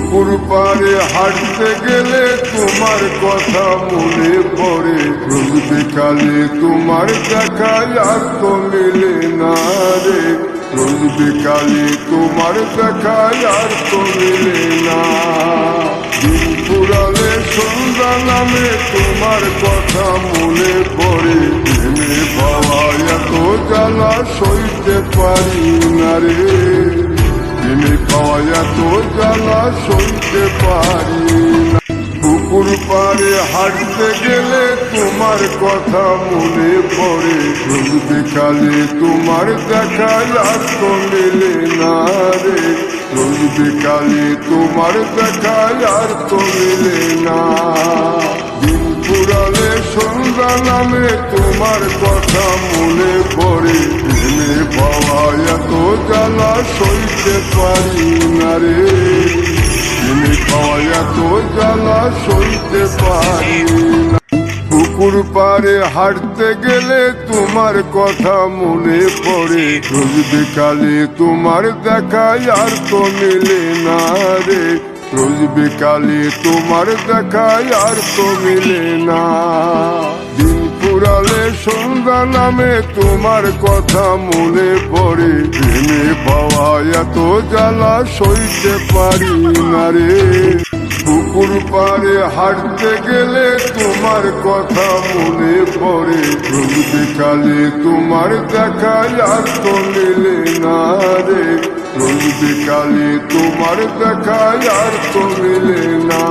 পুকুর পাড়ে হাঁটতে গেলে তোমার কথা মনে পড়ে, রোজ বিকালে তোমার দেখা আর তো মিলে না রে, রোজ বিকালে তোমার দেখা আর তো মিলে না। দিন ফুরালে সন্ধ্যা নামে তোমার কথা মনে পড়ে, প্রেমে পাওয়া এত জ্বালা সইতে পারি না রে, প্রেমে পাওয়া এত জ্বালা সইতে পারি না। পুকুর পাড়ে হাঁটতে গেলে তোমার কথা মনে পড়ে, রোজ বিকালে তোমার দেখা আর তো মেলে না রে, রোজ বিকালে তোমার দেখা আর তো মেলে না। দিন ফুরালে সন্ধ্যা নামে তোমার কথা মনে পড়ে, প্রেমে পাওয়া এত জ্বালা সইতে পারি না রে, প্রেমে পাওয়া এত জ্বালা সইতে পারি না। পুকুর পাড়ে হাঁটতে গেলে তোমার কথা মনে পড়ে, রোজ বিকালে তোমার দেখা আর তো মেলে না রে, রোজ বিকালে তোমার দেখা আর তো মেলে না। দিন ফুরালে সন্ধ্যা নামে তোমার কথা মনে পড়ে, প্রেমে পাওয়া এত জ্বালা সইতে পারি না রে। পুকুর পাড়ে হাঁটতে গেলে তোমার কথা মনে পড়ে, রোজ বিকালে তোমার দেখা আর তো মেলে না রে, রোজ বিকালে তোমার দেখা আর তো মেলে না।